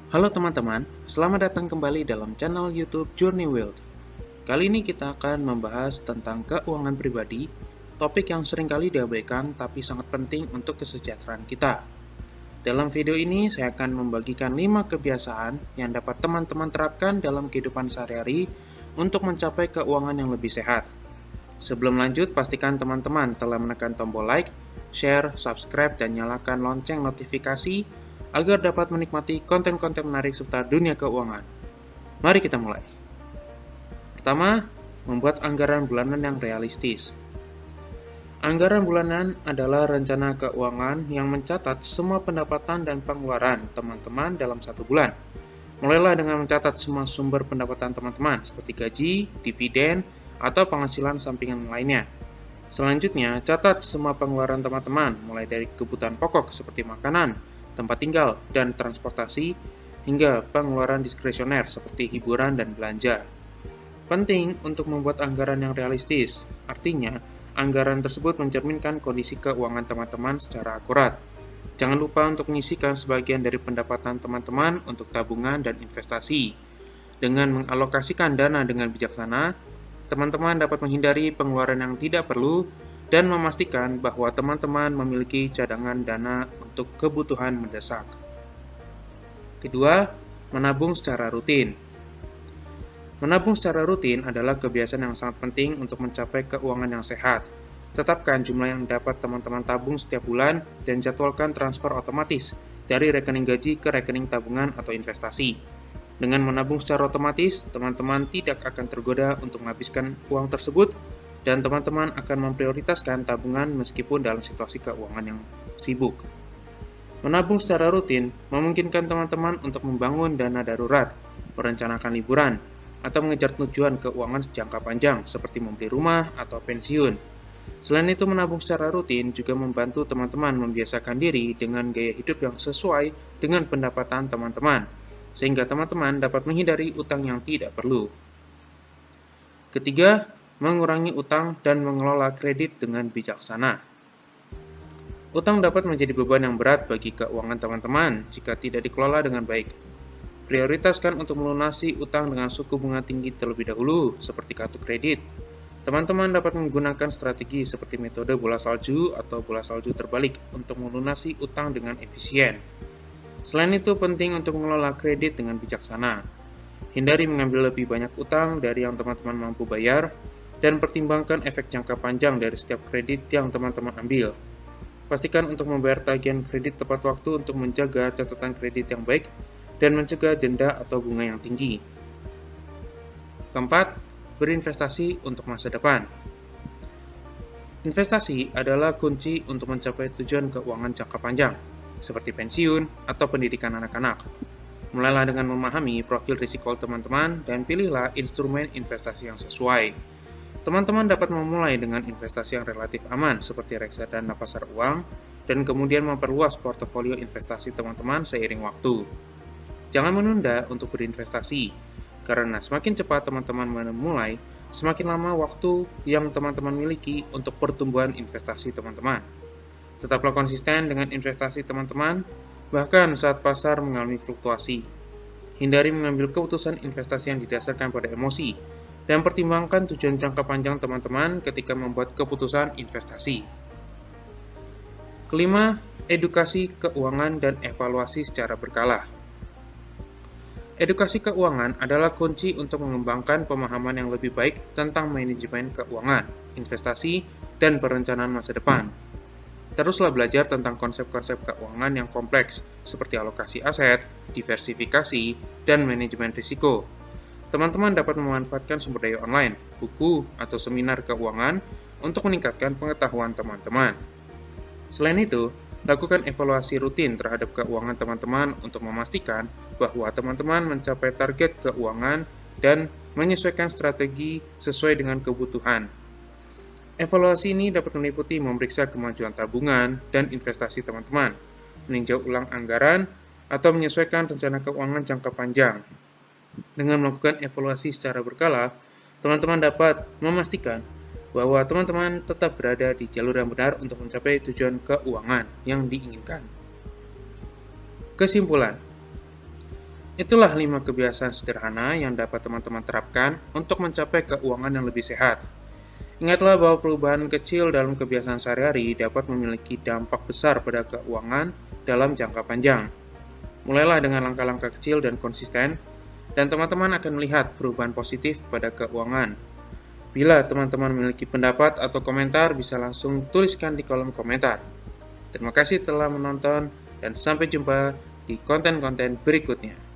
Halo teman-teman, selamat datang kembali dalam channel YouTube Journey Wealth. Kali ini kita akan membahas tentang keuangan pribadi, topik yang seringkali diabaikan tapi sangat penting untuk kesejahteraan kita. Dalam video ini saya akan membagikan 5 kebiasaan yang dapat teman-teman terapkan dalam kehidupan sehari-hari untuk mencapai keuangan yang lebih sehat. Sebelum lanjut, pastikan teman-teman telah menekan tombol like, share, subscribe, dan nyalakan lonceng notifikasi agar dapat menikmati konten-konten menarik seputar dunia keuangan. Mari kita mulai. Pertama, membuat anggaran bulanan yang realistis. Anggaran bulanan adalah rencana keuangan yang mencatat semua pendapatan dan pengeluaran teman-teman dalam satu bulan. Mulailah dengan mencatat semua sumber pendapatan teman-teman seperti gaji, dividen, atau penghasilan sampingan lainnya. Selanjutnya, catat semua pengeluaran teman-teman mulai dari kebutuhan pokok seperti makanan, tempat tinggal, dan transportasi, hingga pengeluaran diskresioner seperti hiburan dan belanja. Penting untuk membuat anggaran yang realistis, artinya anggaran tersebut mencerminkan kondisi keuangan teman-teman secara akurat. Jangan lupa untuk menyisihkan sebagian dari pendapatan teman-teman untuk tabungan dan investasi. Dengan mengalokasikan dana dengan bijaksana, teman-teman dapat menghindari pengeluaran yang tidak perlu dan memastikan bahwa teman-teman memiliki cadangan dana untuk kebutuhan mendesak. Kedua, menabung secara rutin. Menabung secara rutin adalah kebiasaan yang sangat penting untuk mencapai keuangan yang sehat. Tetapkan jumlah yang dapat teman-teman tabung setiap bulan dan jadwalkan transfer otomatis dari rekening gaji ke rekening tabungan atau investasi. Dengan menabung secara otomatis, teman-teman tidak akan tergoda untuk menghabiskan uang tersebut dan teman-teman akan memprioritaskan tabungan meskipun dalam situasi keuangan yang sibuk. Menabung secara rutin memungkinkan teman-teman untuk membangun dana darurat, merencanakan liburan, atau mengejar tujuan keuangan jangka panjang seperti membeli rumah atau pensiun. Selain itu, menabung secara rutin juga membantu teman-teman membiasakan diri dengan gaya hidup yang sesuai dengan pendapatan teman-teman, sehingga teman-teman dapat menghindari utang yang tidak perlu. Ketiga, mengurangi utang dan mengelola kredit dengan bijaksana. Utang dapat menjadi beban yang berat bagi keuangan teman-teman jika tidak dikelola dengan baik. Prioritaskan untuk melunasi utang dengan suku bunga tinggi terlebih dahulu, seperti kartu kredit. Teman-teman dapat menggunakan strategi seperti metode bola salju atau bola salju terbalik untuk melunasi utang dengan efisien. Selain itu, penting untuk mengelola kredit dengan bijaksana. Hindari mengambil lebih banyak utang dari yang teman-teman mampu bayar, dan pertimbangkan efek jangka panjang dari setiap kredit yang teman-teman ambil. Pastikan untuk membayar tagihan kredit tepat waktu untuk menjaga catatan kredit yang baik dan mencegah denda atau bunga yang tinggi. Keempat, berinvestasi untuk masa depan. Investasi adalah kunci untuk mencapai tujuan keuangan jangka panjang, seperti pensiun atau pendidikan anak-anak. Mulailah dengan memahami profil risiko teman-teman dan pilihlah instrumen investasi yang sesuai. Teman-teman dapat memulai dengan investasi yang relatif aman seperti reksadana pasar uang dan kemudian memperluas portofolio investasi teman-teman seiring waktu. Jangan menunda untuk berinvestasi, karena semakin cepat teman-teman memulai, semakin lama waktu yang teman-teman miliki untuk pertumbuhan investasi teman-teman. Tetaplah konsisten dengan investasi teman-teman, bahkan saat pasar mengalami fluktuasi. Hindari mengambil keputusan investasi yang didasarkan pada emosi, dan pertimbangkan tujuan jangka panjang teman-teman ketika membuat keputusan investasi. Kelima, edukasi keuangan dan evaluasi secara berkala. Edukasi keuangan adalah kunci untuk mengembangkan pemahaman yang lebih baik tentang manajemen keuangan, investasi, dan perencanaan masa depan. Teruslah belajar tentang konsep-konsep keuangan yang kompleks, seperti alokasi aset, diversifikasi, dan manajemen risiko. Teman-teman dapat memanfaatkan sumber daya online, buku, atau seminar keuangan untuk meningkatkan pengetahuan teman-teman. Selain itu, lakukan evaluasi rutin terhadap keuangan teman-teman untuk memastikan bahwa teman-teman mencapai target keuangan dan menyesuaikan strategi sesuai dengan kebutuhan. Evaluasi ini dapat meliputi memeriksa kemajuan tabungan dan investasi teman-teman, meninjau ulang anggaran, atau menyesuaikan rencana keuangan jangka panjang. Dengan melakukan evaluasi secara berkala, teman-teman dapat memastikan bahwa teman-teman tetap berada di jalur yang benar untuk mencapai tujuan keuangan yang diinginkan. Kesimpulan, Itulah 5 kebiasaan sederhana yang dapat teman-teman terapkan untuk mencapai keuangan yang lebih sehat. Ingatlah bahwa perubahan kecil dalam kebiasaan sehari-hari dapat memiliki dampak besar pada keuangan dalam jangka panjang. Mulailah dengan langkah-langkah kecil dan konsisten, dan teman-teman akan melihat perubahan positif pada keuangan. Bila teman-teman memiliki pendapat atau komentar, bisa langsung tuliskan di kolom komentar. Terima kasih telah menonton, dan sampai jumpa di konten-konten berikutnya.